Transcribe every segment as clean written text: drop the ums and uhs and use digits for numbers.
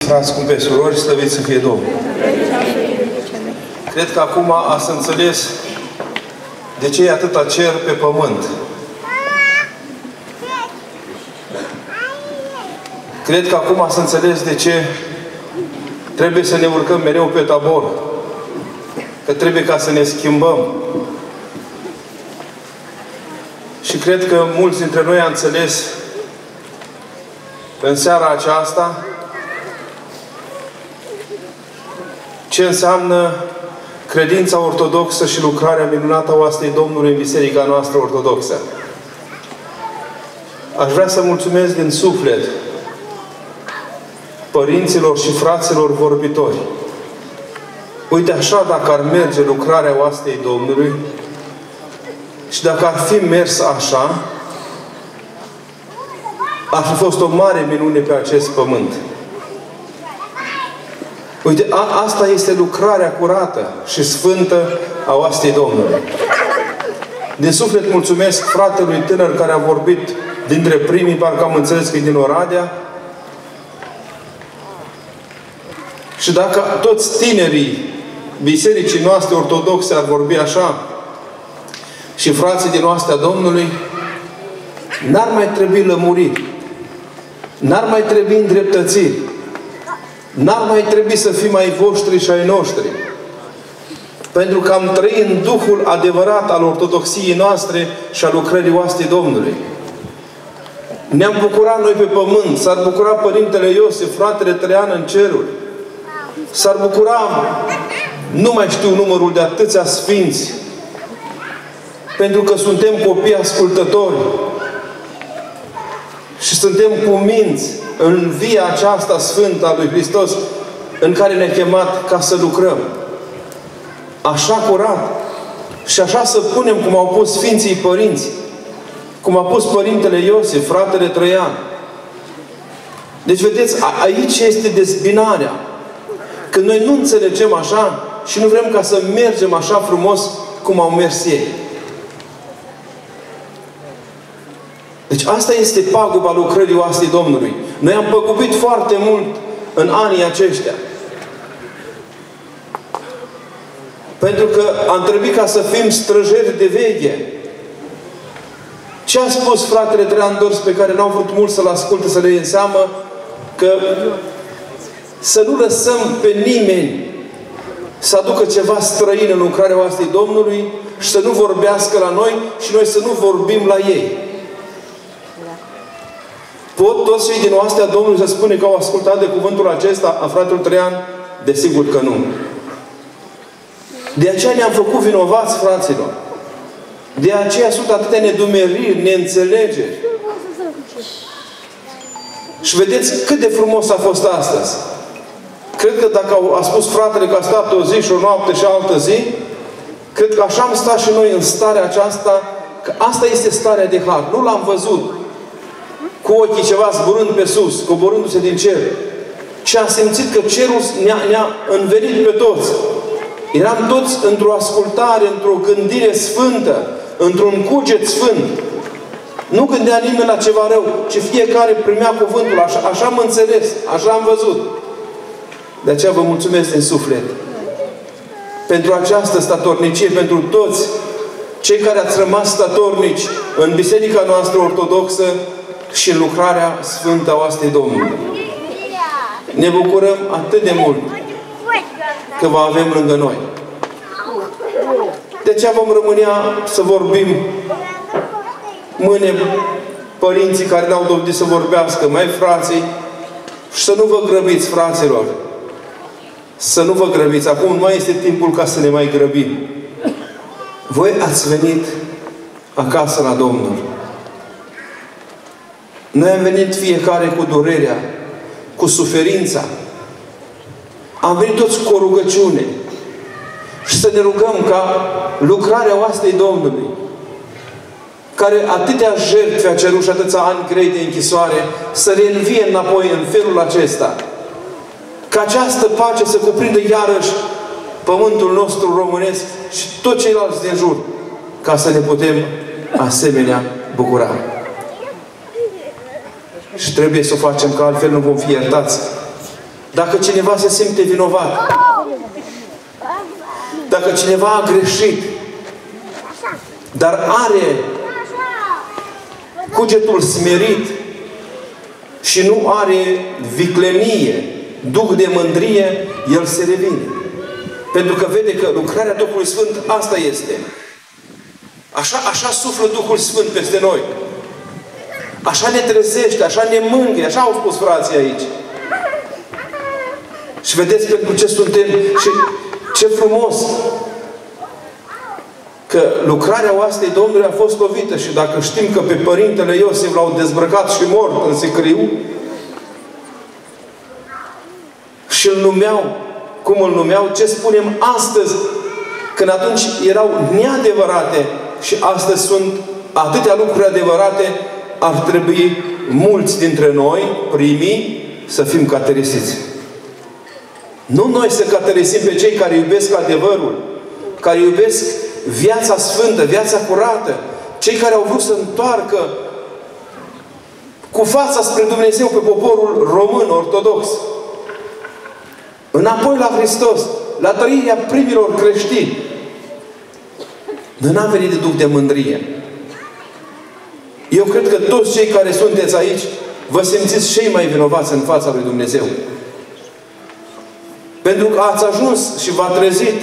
frați, scumpe surori, slăvit să fie Domnul! Cred că acum ați înțeles de ce e atâta cer pe pământ. Cred că acum ați înțeles de ce trebuie să ne urcăm mereu pe Tabor. Că trebuie ca să ne schimbăm. Și cred că mulți dintre noi au înțeles în seara aceasta ce înseamnă credința ortodoxă și lucrarea minunată a oastei Domnului în Biserica noastră ortodoxă. Aș vrea să mulțumesc din suflet părinților și fraților vorbitori. Uite așa, dacă ar merge lucrarea oastei Domnului și dacă ar fi mers așa, ar fi fost o mare minune pe acest pământ. Uite, asta este lucrarea curată și sfântă a oastei Domnului. Din suflet mulțumesc fratelui tânăr care a vorbit dintre primii, parcă am înțeles că e din Oradea. Și dacă toți tinerii bisericii noastre ortodoxe ar vorbi așa și frații din oastea Domnului, n-ar mai trebui lămuriri, n-ar mai trebui îndreptățiri, n-ar mai trebui să fim ai voștri și ai noștri. Pentru că am trăit în Duhul adevărat al ortodoxiei noastre și al lucrării oastei Domnului. Ne-am bucurat noi pe pământ, s-ar bucura Părintele Iosif, fratele Traian în ceruri. S-ar bucura, nu mai știu numărul de atâția sfinți, pentru că suntem copii ascultători și suntem cuminți în via aceasta sfântă a lui Hristos în care ne-a chemat ca să lucrăm. Așa curat și așa să punem cum au pus Sfinții Părinți, cum a pus Părintele Iosif, fratele Traian. Deci, vedeți, aici este dezbinarea. Când noi nu înțelegem așa și nu vrem ca să mergem așa frumos cum au mers ei. Deci asta este paguba lucrării oastei Domnului. Noi am păgubit foarte mult în anii aceștia. Pentru că am trebuit ca să fim străjeri de veche. Ce a spus fratele Traian Dors, pe care n-au vrut mult să-l asculte, să le ia în seamă, că să nu lăsăm pe nimeni să aducă ceva străin în lucrarea oastei Domnului și să nu vorbească la noi și noi să nu vorbim la ei. Pot toți cei din oastea Domnului să spune că au ascultat de cuvântul acesta a fratelui Traian? Desigur că nu. De aceea ne-am făcut vinovați, fraților. De aceea sunt atâtea nedumeriri, neînțelegeri. Și vedeți cât de frumos a fost astăzi. Cred că dacă a spus fratele că a stat o zi și o noapte și altă zi, cred că așa am stat și noi în starea aceasta, că asta este starea de har. Nu l-am văzut cu ochii ceva zburând pe sus, coborându-se din cer. Și am simțit că cerul ne-a învelit pe toți. Eram toți într-o ascultare, într-o gândire sfântă, într-un cuget sfânt. Nu gândea nimeni la ceva rău, ci fiecare primea cuvântul. Așa am înțeles, așa am văzut. De aceea vă mulțumesc din suflet. Pentru această statornicie, pentru toți cei care ați rămas statornici în Biserica noastră ortodoxă și în lucrarea sfântă a oastei Domnului. Ne bucurăm atât de mult că vă avem lângă noi. De aceea vom rămânea să vorbim mâine părinții care ne-au dovedit să vorbească, mai frații, și să nu vă grăbiți, fraților. Să nu vă grăbiți. Acum nu mai este timpul ca să ne mai grăbim. Voi ați venit acasă la Domnul. Noi am venit fiecare cu durerea, cu suferința. Am venit toți cu o rugăciune. Și să ne rugăm ca lucrarea oastei Domnului, care atâtea jertfe a cerut și atâția ani grei de închisoare, să reînvie înapoi în felul acesta. Ca această pace să cuprindă iarăși pământul nostru românesc și toți ceilalți din jur, ca să ne putem asemenea bucura. Și trebuie să o facem, că altfel nu vom fi iertați. Dacă cineva se simte vinovat, dacă cineva a greșit, dar are cugetul smerit și nu are viclenie, duh de mândrie, el se revine. Pentru că vede că lucrarea Duhului Sfânt asta este. Așa suflă Duhul Sfânt peste noi. Așa ne trezește, așa ne mângâie, așa au spus frații aici. Și vedeți pentru ce suntem și ce frumos că lucrarea oastei Domnului a fost lovită și dacă știm că pe Părintele Iosif l-au dezbrăcat și mort în sicriu și îl numeau, cum îl numeau, ce spunem astăzi, când atunci erau neadevărate și astăzi sunt atâtea lucruri adevărate, ar trebui mulți dintre noi, primii, să fim caterisiți. Nu noi să caterisim pe cei care iubesc adevărul, care iubesc viața sfântă, viața curată, cei care au vrut să întoarcă cu fața spre Dumnezeu pe poporul român, ortodox. Înapoi la Hristos, la trăirea primilor creștini. Noi n-am venit de duh de mândrie. Eu cred că toți cei care sunteți aici vă simțiți cei mai vinovați în fața lui Dumnezeu. Pentru că ați ajuns și v-a trezit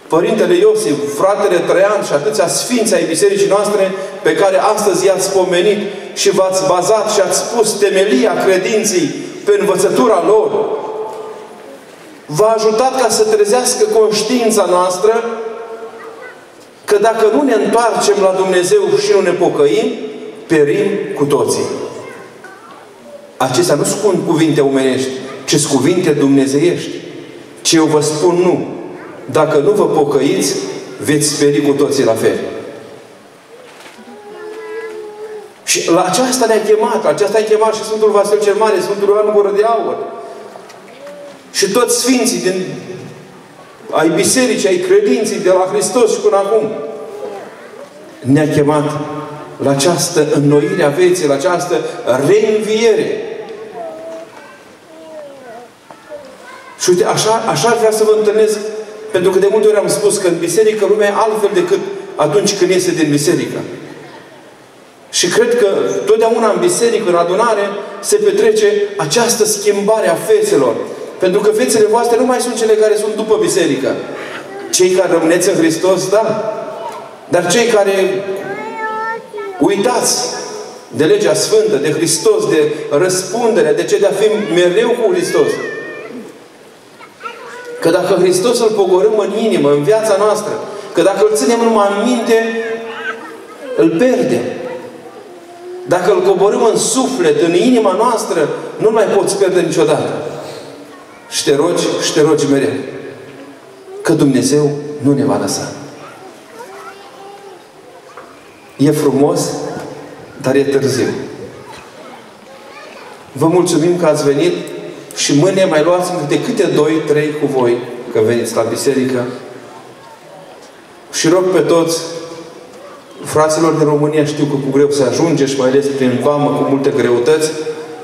Părintele Iosif, fratele Traian și atâția sfinți ai bisericii noastre pe care astăzi i-ați pomenit și v-ați bazat și ați pus temelia credinței pe învățătura lor. V-a ajutat ca să trezească conștiința noastră că dacă nu ne întoarcem la Dumnezeu și nu ne pocăim, perim cu toții. Acestea nu sunt cuvinte omenești, ci sunt cuvinte dumnezeiești. Ce eu vă spun nu. Dacă nu vă pocăiți, veți peri cu toții la fel. Și la aceasta ne-a chemat. La aceasta a chemat și Sfântul Vasile cel Mare, Sfântul Ioan Gură de Aur. Și toți sfinții ai bisericii, ai credinții de la Hristos și până acum. Ne-a chemat la această înnoire a vieții, la această reînviere. Și uite, așa vrea să vă întâlnesc, pentru că de multe ori am spus că în biserică lumea e altfel decât atunci când iese din biserică. Și cred că totdeauna în biserică, în adunare, se petrece această schimbare a fețelor. Pentru că fețele voastre nu mai sunt cele care sunt după biserică. Cei care rămâneți în Hristos, da. Dar cei care uitați de legea Sfântă, de Hristos, de răspunderea, de ce de a fi mereu cu Hristos. Că dacă Hristos îl pogorâm în inimă, în viața noastră, că dacă îl ținem numai în minte, îl pierdem. Dacă îl coborâm în suflet, în inima noastră, nu mai poți pierde niciodată. Și te rogi mereu. Că Dumnezeu nu ne va lăsa. E frumos, dar e târziu. Vă mulțumim că ați venit și mâine mai luați de câte 2-3 cu voi, că veniți la biserică. Și rog pe toți fraților din România, știu că cu greu se ajunge și mai ales prin vamă, cu multe greutăți.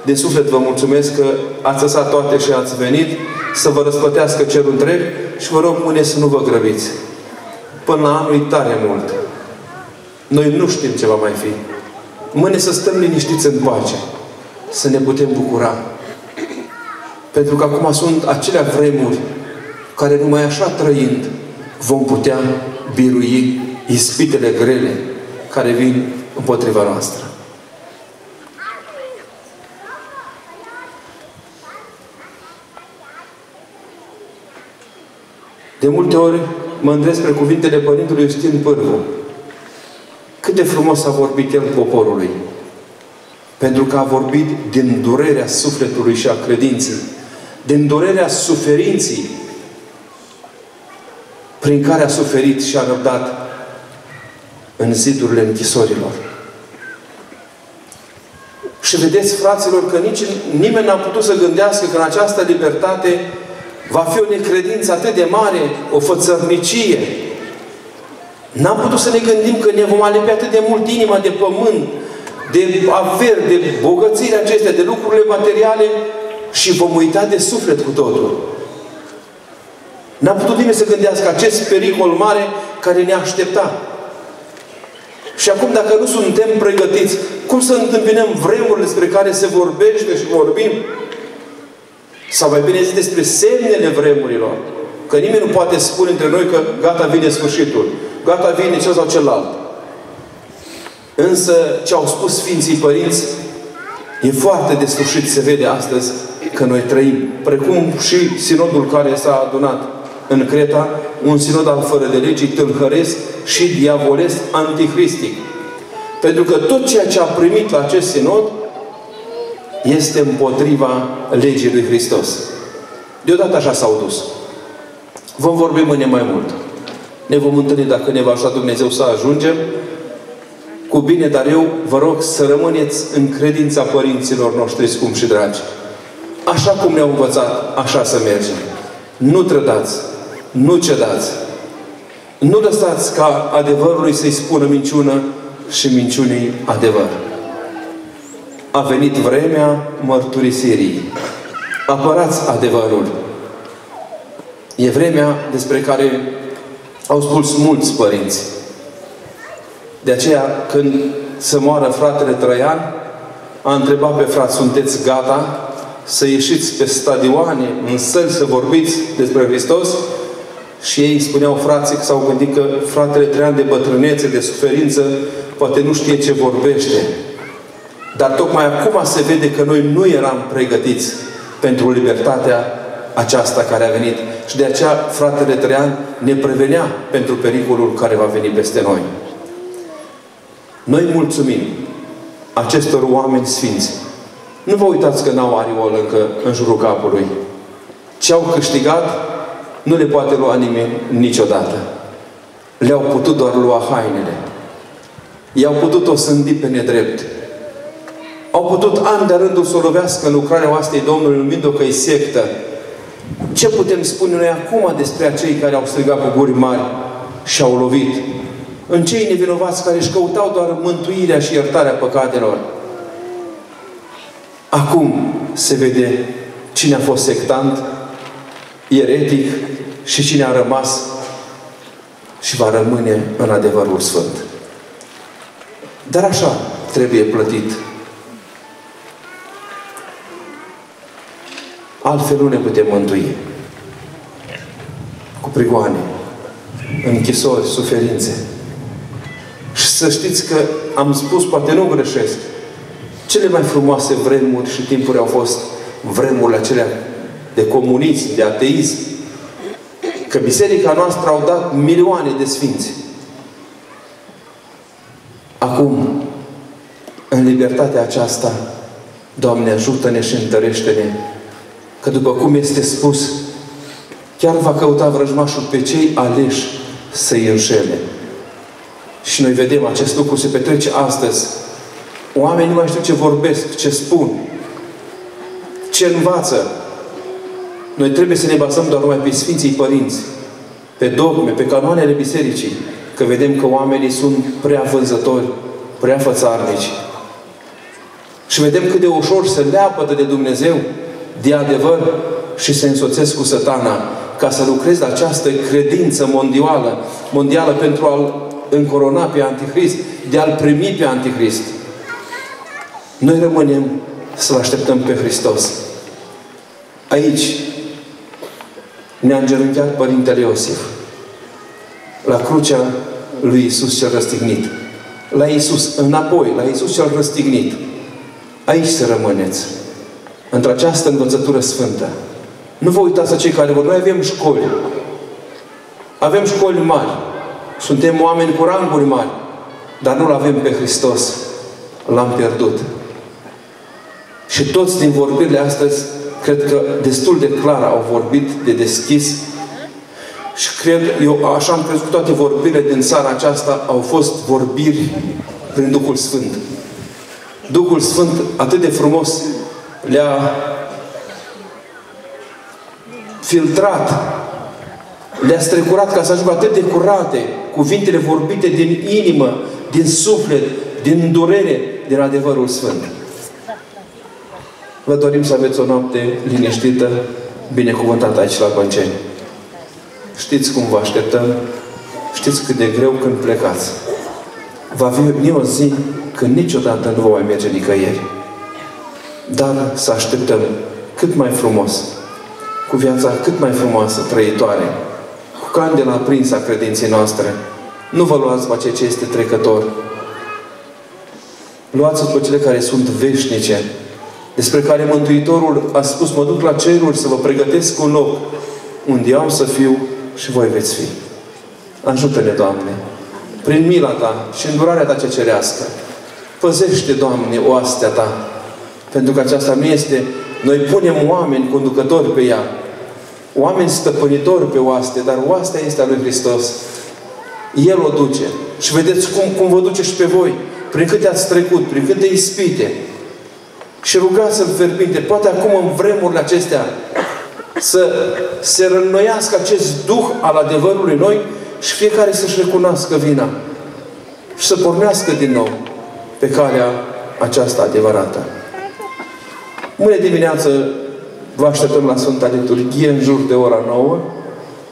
Din suflet vă mulțumesc că ați lăsat toate și ați venit, să vă răsplătească cerul întreg și vă rog mâine să nu vă grăbiți. Până la anul e tare mult. Noi nu știm ce va mai fi. Mâine să stăm liniștiți în pace. Să ne putem bucura. Pentru că acum sunt acelea vremuri care numai așa trăind vom putea birui ispitele grele care vin împotriva noastră. De multe ori mă îndrept spre cuvintele Părintelui Iustin Pârvu. Cât de frumos a vorbit el poporului. Pentru că a vorbit din durerea sufletului și a credinței. Din durerea suferinții prin care a suferit și a răbdat în zidurile închisorilor. Și vedeți, fraților, că nimeni n-a putut să gândească că în această libertate va fi o necredință atât de mare, o fățărnicie. N-am putut să ne gândim că ne vom alipi atât de mult inima de pământ, de averi, de bogățiile acestea, de lucrurile materiale, și vom uita de suflet cu totul. N-a putut nimeni să gândească acest pericol mare care ne aștepta. Și acum, dacă nu suntem pregătiți, cum să întâmpinăm vremurile despre care se vorbește și vorbim? Sau mai bine zis despre semnele vremurilor. Că nimeni nu poate spune între noi că gata, vine sfârșitul. Gata, vine cel sau celălalt. Însă, ce au spus Sfinții Părinți, e foarte de sfârșit, se vede astăzi că noi trăim. Precum și sinodul care s-a adunat în Creta, un sinod al fără de legii, tâlhăresc și diavolesc, anticristic. Pentru că tot ceea ce a primit la acest sinod este împotriva legii lui Hristos. Deodată așa s-au dus. Vom vorbi mâine mai mult. Ne vom întâlni, dacă ne va ajuta Dumnezeu, să ajungem cu bine, dar eu vă rog să rămâneți în credința părinților noștri scumpi și dragi. Așa cum ne-au învățat, așa să mergem. Nu trădați, nu cedați. Nu lăsați ca adevărului să-i spună minciună și minciunii adevăr. A venit vremea mărturisirii. Apărați adevărul. E vremea despre care au spus mulți părinți. De aceea, când să moară fratele Traian, a întrebat pe frați, sunteți gata să ieșiți pe stadioane, în săli, să vorbiți despre Hristos? Și ei spuneau, frații, că s-au gândit că fratele Traian, de bătrânețe, de suferință, poate nu știe ce vorbește. Dar tocmai acum se vede că noi nu eram pregătiți pentru libertatea aceasta care a venit. Și de aceea fratele Traian ne prevenea pentru pericolul care va veni peste noi. Noi mulțumim acestor oameni sfinți. Nu vă uitați că n-au ariol încă în jurul capului. Ce au câștigat nu le poate lua nimeni niciodată. Le-au putut doar lua hainele. I-au putut osândi pe nedrept. Au putut ani de rândul să o lovească în lucrarea oastei Domnului, numind-o că e sectă. Ce putem spune noi acum despre acei care au strigat cu guri mari și au lovit? În cei nevinovați care își căutau doar mântuirea și iertarea păcatelor. Acum se vede cine a fost sectant, eretic și cine a rămas și va rămâne în adevărul sfânt. Dar așa trebuie plătit. Altfel nu ne putem mântui. Cu prigoane, închisori, suferințe. Și să știți că am spus, poate nu greșesc, cele mai frumoase vremuri și timpuri au fost vremurile acelea de comunism, de ateism. Că biserica noastră au dat milioane de sfinți. Acum, în libertatea aceasta, Doamne, ajută-ne și întărește-ne, că după cum este spus, chiar va căuta vrăjmașul pe cei aleși să-i înșele. Și noi vedem acest lucru se petrece astăzi. Oamenii nu mai știu ce vorbesc, ce spun, ce învață. Noi trebuie să ne bazăm doar numai pe Sfinții Părinți, pe dogme, pe canoanele bisericii, că vedem că oamenii sunt prea vânzători, prea fățarnici. Și vedem cât de ușor se leapătă de Dumnezeu, de adevăr, și se însoțesc cu Satana, ca să lucreze această credință mondială pentru a-L încorona pe Antichrist, de a-L primi pe Antichrist. Noi rămânem să-L așteptăm pe Hristos. Aici ne-a îngenunchiat Părintele Iosif, la crucea lui Iisus cel răstignit. La Iisus, înapoi, la Iisus cel răstignit. Aici să rămâneți, într-această învățătură sfântă. Nu vă uitați la cei care vor. Noi avem școli. Avem școli mari. Suntem oameni cu ranguri mari. Dar nu-L avem pe Hristos. L-am pierdut. Și toți din vorbirile astăzi, cred că destul de clar au vorbit, de deschis. Și cred, eu așa am crezut că toate vorbirile din țara aceasta au fost vorbiri prin Duhul Sfânt. Duhul Sfânt atât de frumos le-a filtrat, le-a strecurat ca să ajungă atât de curate cuvintele vorbite din inimă, din suflet, din durere, din adevărul Sfânt. Vă dorim să aveți o noapte liniștită, binecuvântată aici la Bănceni. Știți cum vă așteptăm, știți cât de greu când plecați. Va veni o zi când niciodată nu vă mai merge nicăieri. Dar să așteptăm cât mai frumos, cu viața cât mai frumoasă, trăitoare, cu candela aprinsă a credinței noastre. Nu vă luați după ceea ce este trecător. Luați după cele care sunt veșnice, despre care Mântuitorul a spus: mă duc la ceruri să vă pregătesc un loc unde eu am să fiu și voi veți fi. Ajută-ne, Doamne, prin mila Ta și îndurarea Ta cea cerească. Păzește, Doamne, oastea Ta, pentru că aceasta nu este... Noi punem oameni conducători pe ea, oameni stăpânitori pe oaste, dar oastea este a lui Hristos. El o duce. Și vedeți cum vă duce și pe voi, prin câte ați trecut, prin câte ispite. Și rugați-L fierbinte, poate acum în vremurile acestea, să se reînnoiască acest duh al adevărului noi și fiecare să-și recunoască vina și să pornească din nou pe calea aceasta adevărată. Mâine dimineață vă așteptăm la Sfânta Liturghie în jur de ora 9.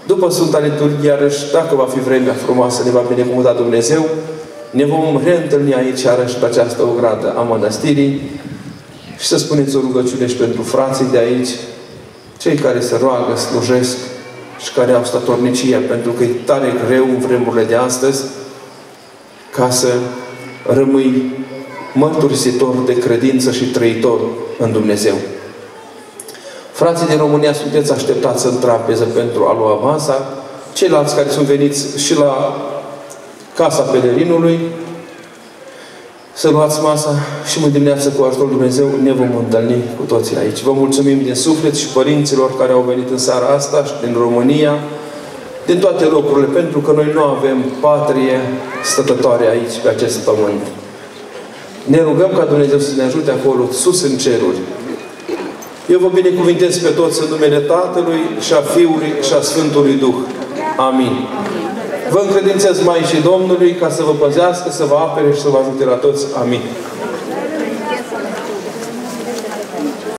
După Sfânta Liturghie, iarăși, dacă va fi vremea frumoasă, ne va binecuvânta Dumnezeu, ne vom reîntâlni aici, iarăși, pe această ogradă a mănăstirii și să spuneți o rugăciune și pentru frații de aici, cei care se roagă, slujesc și care au statornicia, pentru că e tare greu în vremurile de astăzi ca să rămâi mărturisitor de credință și trăitor în Dumnezeu. Frații din România, sunteți așteptați în trapeză pentru a lua masa. Ceilalți care sunt veniți și la Casa Pelerinului, să luați masa și mâine dimineață, cu ajutorul Dumnezeu, ne vom întâlni cu toții aici. Vă mulțumim din suflet și părinților care au venit în seara asta și din România, din toate locurile, pentru că noi nu avem patrie stătătoare aici, pe acest pământ. Ne rugăm ca Dumnezeu să ne ajute acolo, sus în ceruri. Eu vă binecuvintez pe toți în numele Tatălui și a Fiului și a Sfântului Duh. Amin. Vă încredințez Maicii Domnului ca să vă păzească, să vă apere și să vă ajute la toți. Amin.